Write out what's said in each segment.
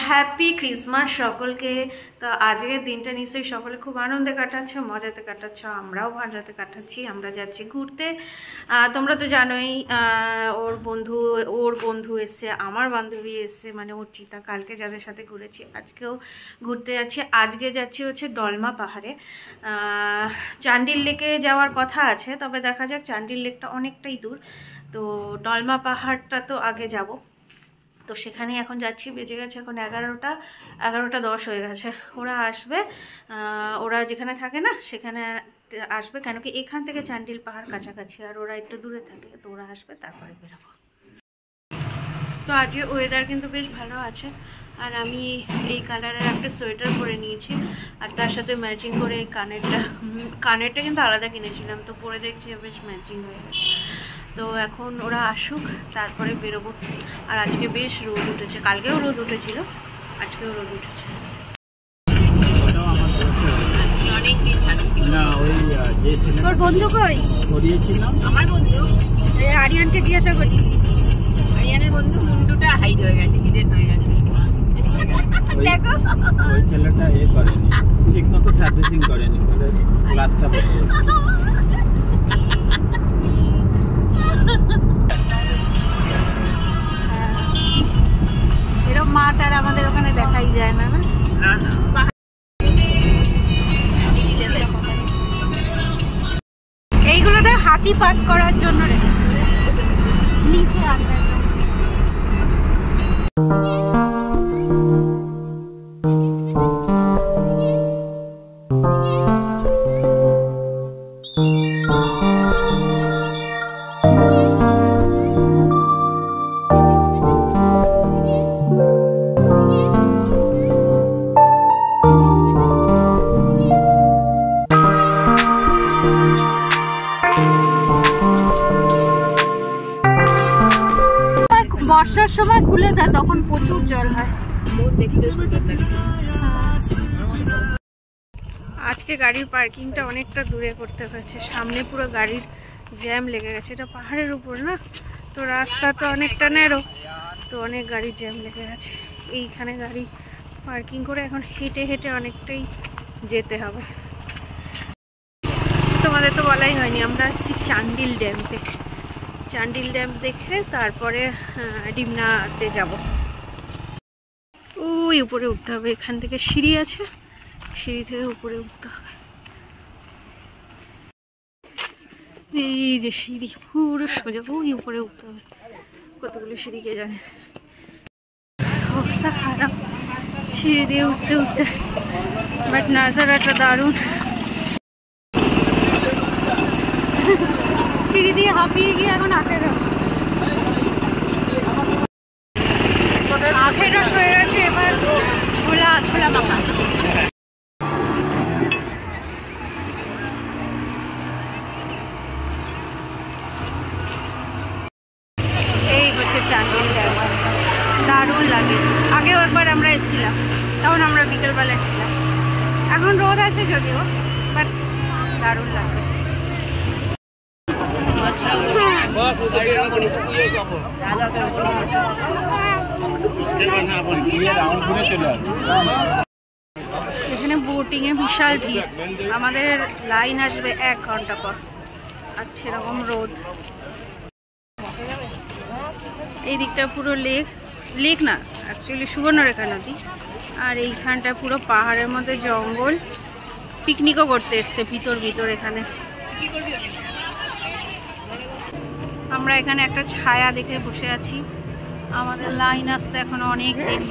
Happy Christmas সকলকে। তো আজকের দিনটা নিশ্চয়ই সকলে খুব আনন্দে কাটাচ্ছ, মজাতে কাটাচ্ছ, আমরাও মজাতে কাটাচ্ছি। আমরা যাচ্ছি ঘুরতে। তোমরা তো জানোই ওর বন্ধু এসছে, আমার বান্ধবী এসছে, মানে ওর চিতা। কালকে যাদের সাথে ঘুরেছি আজকেও ঘুরতে যাচ্ছি। আজকে যাচ্ছি হচ্ছে ডলমা পাহাড়ে। চান্ডিল লেকে যাওয়ার কথা আছে, তবে দেখা যাক। চান্ডিল লেকটা অনেকটাই দূর, তো ডলমা পাহাড়টা তো আগে যাব। তো সেখানে এখন যাচ্ছি। বেজে গেছে এখন 11:10 হয়ে গেছে। ওরা আসবে, ওরা যেখানে থাকে না সেখানে আসবে, কেন কি এখান থেকে চান্ডিল পাহাড় কাছাকাছি, আর ওরা একটু দূরে থাকে। তো ওরা আসবে, তারপরে বেরোবো। তো আজকে ওয়েদার কিন্তু বেশ ভালো আছে, আর আমি এই কালারের একটা সোয়েটার পরে নিয়েছি, আর তার সাথে ম্যাচিং করে এই কানেরটা কিন্তু আলাদা কিনেছিলাম, তো পরে দেখছি বেশ ম্যাচিং হয়ে গেছে। তো এখন ওরা আসুক, তারপরে বেরোবো। আর আজকে বেশ রোদ উঠেছে, কালকেও রোদ উঠেছিল, আজকেও রোদ উঠেছে। তোর বন্ধু কই? আমার বন্ধু আরিয়ানকে জিজ্ঞাসা করি। আরিয়ানের বন্ধু মুন্ডুটা হাইট হয়ে গেছে, হিডেন হয়ে গেছে। দেখো ওই ছেলেটা করেনি, ঠিক মতো সার্ভিসিং করেনি, বলে ক্লাসটা বসে এরকম মাঠ আর আমাদের ওখানে দেখাই যায় না। এইগুলোতে হাতি পাস করার জন্য নিচে আনবে। বর্ষার সময় খুলে দেয়, তখন প্রচুর জল হয়। আজকে গাড়ির পার্কিংটা অনেকটা দূরে করতে হয়েছে, সামনে পুরো গাড়ির জ্যাম লেগে গেছে। এটা পাহাড়ের উপর না, তো রাস্তা তো অনেকটা ন্যারো, তো অনেক গাড়ির জ্যাম লেগে গেছে। এইখানে গাড়ি পার্কিং করে এখন হেঁটে হেঁটে অনেকটাই যেতে হবে। তোমাদের তো বলাই হয়নি, আমরা আসছি চান্ডিল ড্যামে। চান্ডিল ড্যাম দেখে তারপরে ডিমনাতে যাব। ওই উপরে উঠতে হবে, এখান থেকে সিঁড়ি আছে, সিঁড়ি থেকে উপরে উঠতে হবে। এই যে সিঁড়ি পুরো সোজা, ওই উপরে উঠতে হবে। কতগুলো সিঁড়ি কে জানে, অবস্থা খারাপ সিঁড়ি দিয়ে উঠতে উঠতে। বাট নাজারাটা দারুণ। সিঁড়ি দিয়ে হাঁপিয়ে গিয়ে এখন আখের রস হয়ে গেছে। এবার ছোলা মাখা। এই হচ্ছে চান্ডিল ড্যাম, দারুণ লাগে। আগেও একবার আমরা এসেছিলাম, তখন আমরা বিকেলবেলা এসেছিলাম। এখন রোদ আছে যদিও, বাট দারুণ লাগে। এখানে বোটিং এ বিশাল ভিড়, আমাদের লাইন আসবে 1 ঘন্টা পর। আর সেরকম রোদ। এই দিকটা পুরো লেক না, অ্যাকচুয়ালি সুবর্ণরেখা নদী। আর এইখানটা পুরো পাহাড়ের মধ্যে জঙ্গল। পিকনিকও করতে এসছে ভিতর এখানে। আমরা এখানে একটা ছায়া দেখে বসে আছি, আমাদের লাইন আসতে এখনো অনেক দিন।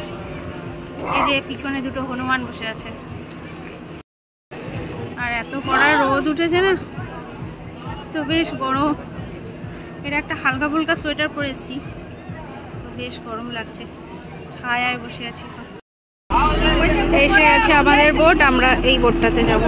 এই যে পিছনে দুটো হনুমান বসে আছে। আর এত কড়া রোদ উঠেছে না, তো বেশ গরম। এটা একটা হালকা ফুলকা সোয়েটার পরেছি, বেশ গরম লাগছে, ছায়ায় বসে আছি। এসে গেছে আমাদের বোট, আমরা এই বোটটাতে যাব।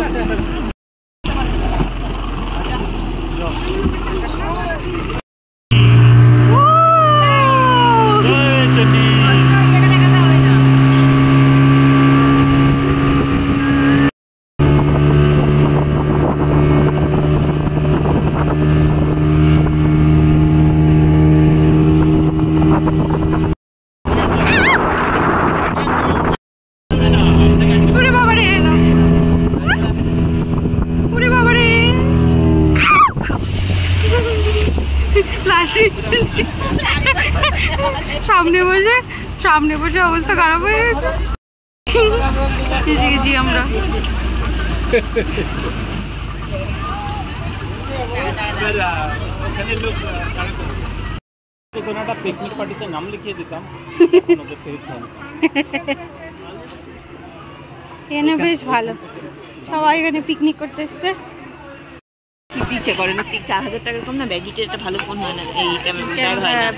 সামনে বসে অবস্থা খারাপ হয়ে গেছে, এসে গেছি আমরা। পিকনিক পার্টিতে নাম লিখিয়ে দিতাম। এখানে বেশ ভালো, সবাই এখানে পিকনিক করতে এসছে। ইচ্ছে করে না, 4000 টাকার কম না ব্যাগিটা একটা ভালো ফোন হয় না, এইটা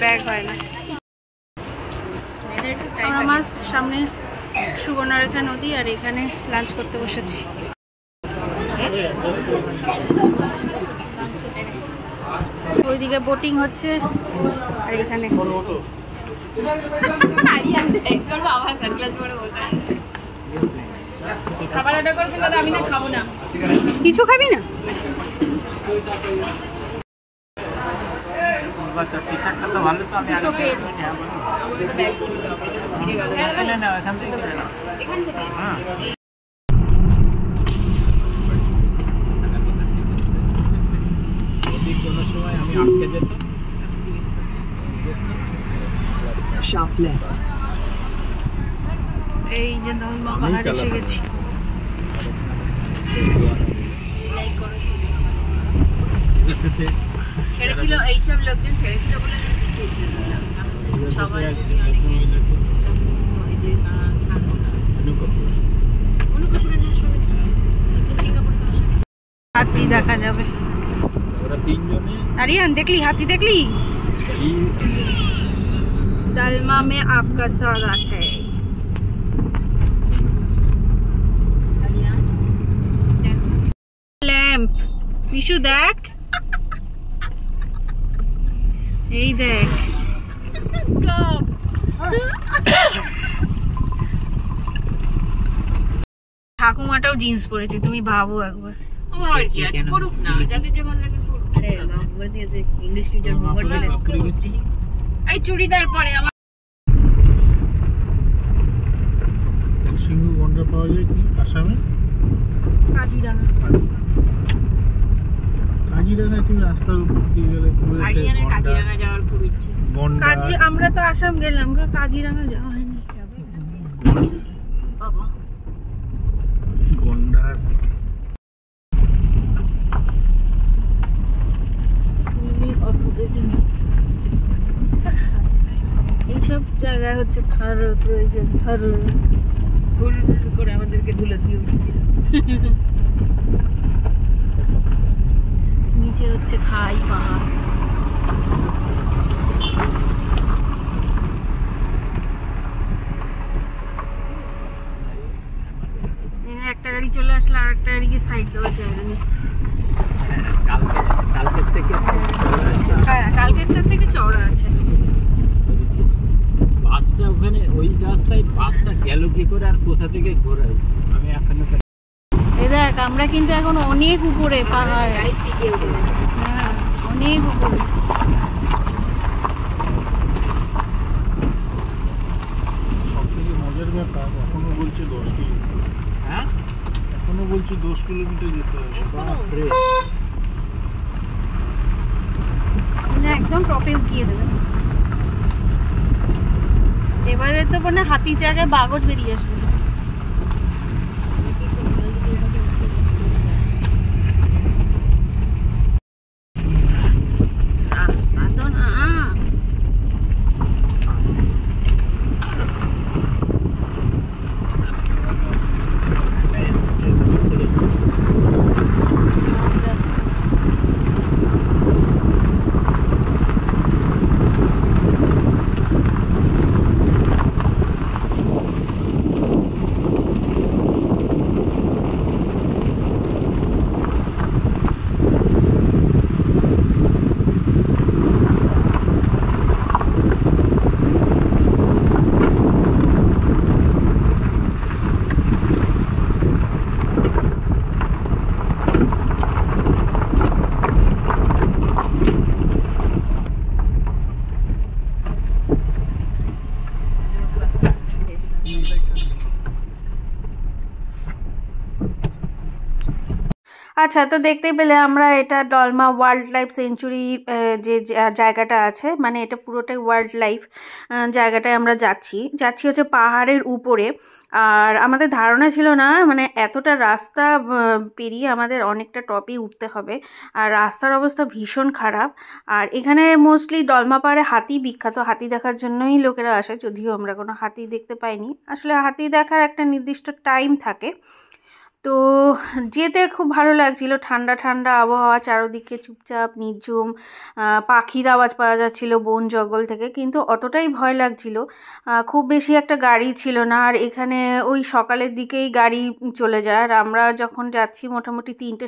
ব্যাগ হয় না। আমরা মাস্ট সামনে সুবর্ণরেখা নদী, আর এখানে লাঞ্চ করতে বসেছি। ওইদিকে বোটিং হচ্ছে, আর এখানে খাবার অর্ডার করছি, আমি না খাবো না। কিছু খাবি না? এই যে দলমা পাহাড় এসে গেছি। ছেড়েছিল এইসব লোকজন, ছেড়েছিল বলে সবাই হাতি দেখা যাবে। আরিয়ান দেখলি হাতি? দেখলি? दलमा में आपका स्वागत है। लैंप विशु देख, এই দেখ ঠাকুমাটাও জিন্স পরেছে, তুমি ভাবো একবার। আর কি আছে, করুক না, যাদের যেমন লাগে করুক। আরে হোমওয়ার্ক দিয়েছে, ইংলিশ টিচার হোমওয়ার্ক দিলে এই চুড়িদার পরে আমার সিংহ গন্ডা পাওয়া যায় কি আসামে? কাজিরাঙা। কাজিরাঙায় তুমি রাস্তার উপর দিয়ে গেলে কাজিরাঙা যাওয়ার খুব ইচ্ছে। আমরা তো আসাম গেলাম, কাজিরাঙা যাওয়া হয়নি। বাবা গন্ডার এইসব জায়গায় হচ্ছে থার প্রয়োজন, থার ফুল করে আমাদেরকে ধুলো দিয়ে নিচে হচ্ছে খাই পাহাড়। একটা গাড়ি চলে আসলে আর একটা গাড়িকে সাইড দেওয়ার জায়গা নেই। কালকেরটার থেকে চওড়া আছে। বাসটা ওখানে ওই রাস্তায় বাসটা গেল কি করে আর কোথা থেকে ঘোরাই আমি এখনো। এই দেখ আমরা কিন্তু এখন অনেক উপরে পাহাড়, হ্যাঁ অনেক উপরে। সব থেকে মজার ব্যাপার এখনো বলছে 10 কিলোমিটার। হ্যাঁ এখনো বলছে 10 কিলোমিটার যেতে হবে। বাপরে, একদম টপে উঠিয়ে দেবে। এবারে তো মানে হাতির জায়গায় বাগট বেরিয়ে আসবে। রাস্তা তো না, আচ্ছা, তো দেখতে পেলে আমরা এটা ডলমা ওয়াইল্ড লাইফ সেঞ্চুরি যে জায়গাটা আছে, মানে এটা পুরোটাই ওয়াইল্ড লাইফ জায়গাটায় আমরা যাচ্ছি হচ্ছে পাহাড়ের উপরে। আর আমাদের ধারণা ছিল না মানে এতটা রাস্তা পেরিয়ে আমাদের অনেকটা টপে উঠতে হবে, আর রাস্তার অবস্থা ভীষণ খারাপ। আর এখানে মোস্টলি ডলমা পাহাড়ে হাতি বিখ্যাত, হাতি দেখার জন্যই লোকেরা আসে, যদিও আমরা কোনো হাতি দেখতে পাইনি। আসলে হাতি দেখার একটা নির্দিষ্ট টাইম থাকে। তো যেতে খুব ভালো লাগছিল, ঠান্ডা ঠান্ডা আবহাওয়া, চারদিকে চুপচাপ নিঝুম, পাখির আওয়াজ পাওয়া যাচ্ছিল বন জঙ্গল থেকে, কিন্তু অতটাই ভয় লাগছিল। খুব বেশি একটা গাড়ি ছিল না, আর এখানে ওই সকালের দিকেই গাড়ি চলে যায়। আর আমরা যখন যাচ্ছি মোটামুটি 3টে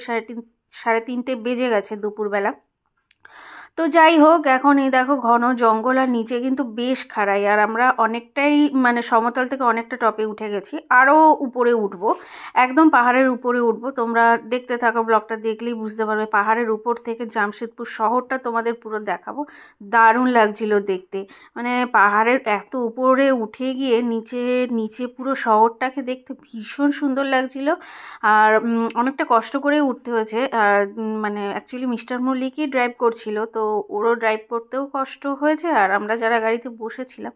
সাড়ে 3টে বেজে গেছে দুপুরবেলা। তো যাই হোক, এখন এই দেখো ঘন জঙ্গল আর নিচে কিন্তু বেশ খাড়াই, আর আমরা অনেকটাই মানে সমতল থেকে অনেকটা টপে উঠে গেছি, আরও উপরে উঠবো, একদম পাহাড়ের উপরে উঠবো। তোমরা দেখতে থাকো, ব্লগটা দেখলেই বুঝতে পারবে। পাহাড়ের উপর থেকে জামশেদপুর শহরটা তোমাদের পুরো দেখাবো। দারুণ লাগছিল দেখতে, মানে পাহাড়ের এত উপরে উঠে গিয়ে নিচে পুরো শহরটাকে দেখতে ভীষণ সুন্দর লাগছিল। আর অনেকটা কষ্ট করে উঠতে হয়েছে। আর মানে অ্যাকচুয়ালি মিস্টার মল্লিকই ড্রাইভ করছিল, তো ওরও ড্রাইভ করতেও কষ্ট হয়েছে, আর আমরা যারা গাড়িতে বসেছিলাম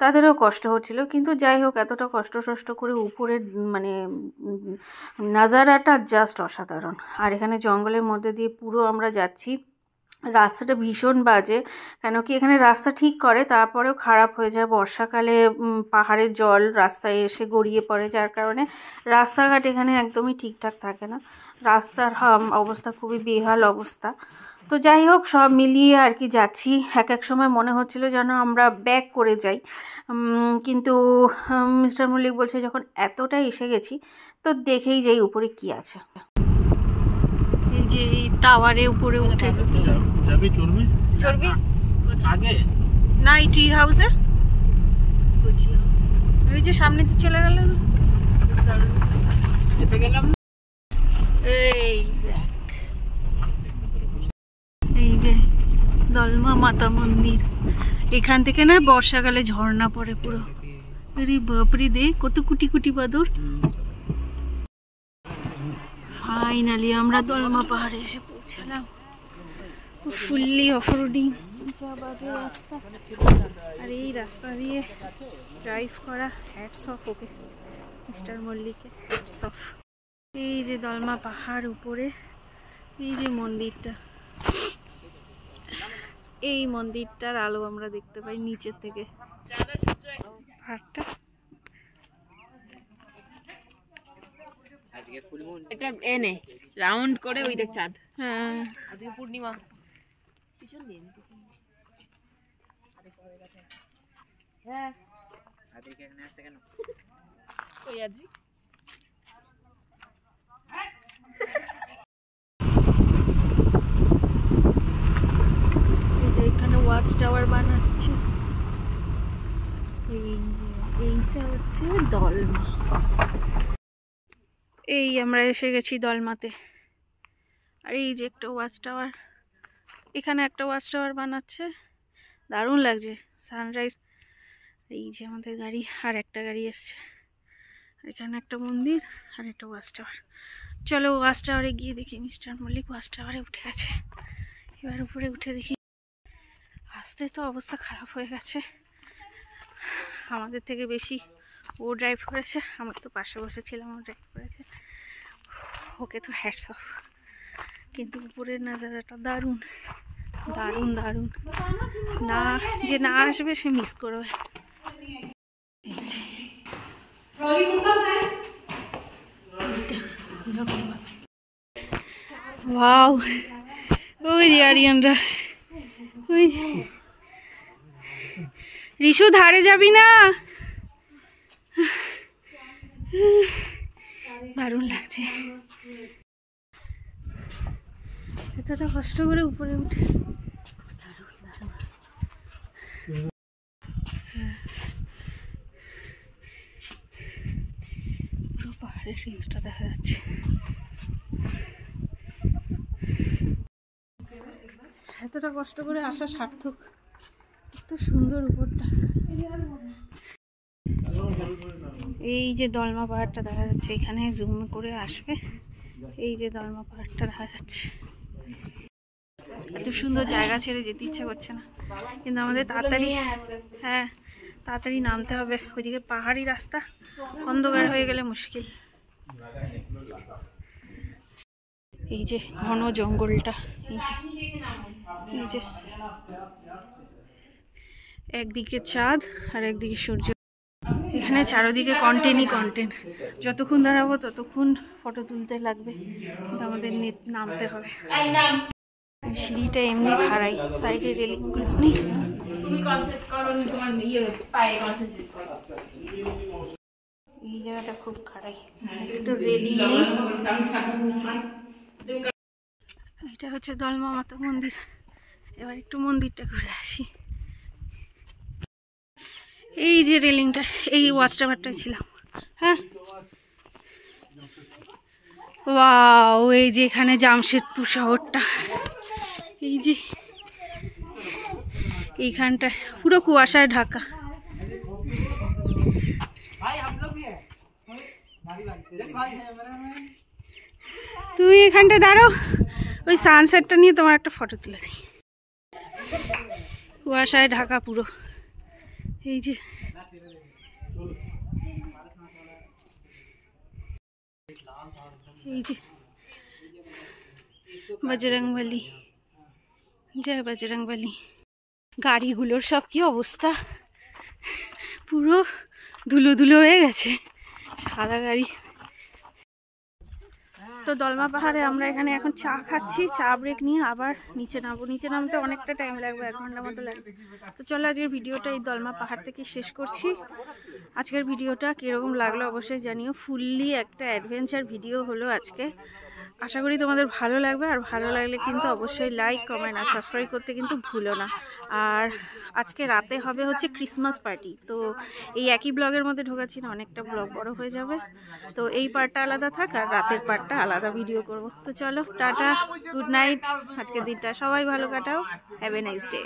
তাদেরও কষ্ট হচ্ছিল। কিন্তু যাই হোক, এতটা কষ্ট করে উপরে মানে নাজারাটা জাস্ট অসাধারণ। আর এখানে জঙ্গলের মধ্যে দিয়ে পুরো আমরা যাচ্ছি। রাস্তাটা ভীষণ বাজে, কেন কি এখানে রাস্তা ঠিক করে তারপরেও খারাপ হয়ে যায়। বর্ষাকালে পাহাড়ের জল রাস্তায় এসে গড়িয়ে পড়ে, যার কারণে রাস্তাঘাট এখানে একদমই ঠিকঠাক থাকে না। রাস্তার অবস্থা খুবই বেহাল অবস্থা। তো যাই হোক, সব মিলিয়ে আর কি যাচ্ছি। এক সময় মনে হচ্ছিল যেন আমরা ব্যাক করে যাই, কিন্তু মিস্টার মল্লিক বলছে যখন এতটাই এসে গেছি তো দেখেই যাই উপরে কি আছে। এই যে টাওয়ারে উপরে উঠে যাবি, চড়বি আগে না, এই ট্রি হাউসে ওই যে সামনে দিয়ে চলে গেল, এসে গেলাম। এই দেখ, এই যে দলমা মাতা মন্দির। এখান থেকে না বর্ষাকালে ঝর্ণা পড়ে পুরো। আরে বাপরে, দেখ কত কুটি কুটি বাদর। ফাইনালি আমরা দলমা পাহাড়ে এসে পৌঁছালাম। ফুললি অফরোডিং যা বাজে রাস্তা, আর এই রাস্তা দিয়ে ড্রাইভ করা, হ্যাটস অফ ওকে মিস্টার মল্লিকে, হ্যাটস অফ। এই যে দলমা পাহাড় উপরে, এই যে মন্দিরটা, এই মন্দিরটার আলো আমরা দেখতে পাই নিচের থেকে। পাহাড়টা আজকে ফুল মুন, এটা এনে রাউন্ড করে ওই দেখ চাঁদ। হ্যাঁ, আজকে পূর্ণিমা। পিছন দিন, হ্যাঁ আজকে এখানে আসছে কেন? কই আজকে এখানে ওয়াচ টাওয়ার বানাচ্ছে। এইটা হচ্ছে দলমা। এই আমরা এসে গেছি দলমাতে। আর এই যে একটা ওয়াচ টাওয়ার, এখানে একটা ওয়াচ টাওয়ার বানাচ্ছে, দারুণ লাগছে সানরাইজ। এই যে আমাদের গাড়ি, আর একটা গাড়ি এসছে। এখানে একটা মন্দির আর একটা ওয়াচ টাওয়ার। চলো ওয়াচ টাওয়ারে গিয়ে দেখি। মিস্টার মল্লিক ওয়াচ টাওয়ারে উঠে গেছে, এবার উপরে উঠে দেখি। আসতে তো অবস্থা খারাপ হয়ে গেছে, আমাদের থেকে বেশি ও ড্রাইভ করেছে, আমরা তো পাশে বসেছিলাম, ও ড্রাইভ করেছে। ওকে তো হ্যাটস অফ। কিন্তু উপরের নাজারাটা দারুণ দারুণ দারুণ, না যে না আসবে সে মিস করবে। ওয়াও, ওই যে আরিয়ানরা, ওই রিশু ধারে যাবি না? দারুণ লাগছে, এতটা কষ্ট করে উপরে উঠে দারুণ দারুণ। পুরো পাহাড়ের রেঞ্জটা দেখা যাচ্ছে। এতটা কষ্ট করে আসা সার্থক, এত সুন্দর উপরটা। এই যে দলমা পাহাড়টা দেখা যাচ্ছে, এখানে জুম করে আসবে এই যে দলমা পাহাড়টা দেখা যাচ্ছে। এত সুন্দর জায়গা ছেড়ে যেতে ইচ্ছা করছে না, কিন্তু আমাদের তাড়াতাড়ি তাড়াতাড়ি নামতে হবে। ওইদিকে পাহাড়ি রাস্তা, অন্ধকার হয়ে গেলে মুশকিল। এই যে ঘন জঙ্গলটা, এই যে একদিকে চাঁদ আর একদিকে সূর্য। এখানে চারদিকে কন্টেন্টই কন্টেন্ট, যতক্ষণ দাঁড়াবো ততক্ষণ ফটো তুলতে লাগবে, কিন্তু আমাদের নামতে হবে। সিঁড়িটা এমনি খাড়াই, সাইডে রেলিং গুলো নেই। এই জায়গাটা খুব খাড়াই, একটু রেলিং নেই। এটা হচ্ছে দলমা মাতা মন্দির। এবার একটু মন্দিরটা ঘুরে আসি। এই যে রেলিংটা, এই ওয়াচ টাওয়ারটাই ছিলাম। হ্যাঁ, ওয়াও, এই যে এখানে জামশেদপুর শহরটা, এই যে এইখানটা পুরো কুয়াশায় ঢাকা। তুমি এখানটা দাঁড়াও, ওই সানসেটটা নিয়ে তোমার একটা ফটো তুলে দিই। কুয়াশায় ঢাকা পুরো, এই যে এই যে বজরংবলী, জয় বজরংবলী। গাড়িগুলোর সব কি অবস্থা, পুরো ধুলো ধুলো হয়ে গেছে, সাদা গাড়ি। তো দলমা পাহাড়ে আমরা এখানে এখন চা খাচ্ছি, চা ব্রেক নিয়ে আবার নিচে নামবো। নিচে নামতে অনেকটা টাইম লাগবে, 1 ঘন্টার মতো লাগবে। তো চলো আজকের ভিডিওটা এই দলমা পাহাড় থেকে শেষ করছি। আজকের ভিডিওটা কীরকম লাগলো অবশ্যই জানিও। ফুললি একটা অ্যাডভেঞ্চার ভিডিও হলো আজকে। আশা করি তোমাদের ভালো লাগবে, আর ভালো লাগলে কিন্তু অবশ্যই লাইক, কমেন্ট আর সাবস্ক্রাইব করতে কিন্তু ভুলো না। আর আজকে রাতে হবে হচ্ছে ক্রিসমাস পার্টি, তো এই একই ব্লগের মধ্যে ঢোকাচ্ছি না, অনেকটা ব্লগ বড় হয়ে যাবে। তো এই পার্টটা আলাদা থাক, আর রাতের পার্টটা আলাদা ভিডিও করব। তো চলো, টাটা, গুড নাইট। আজকের দিনটা সবাই ভালো কাটাও। Have a nice day.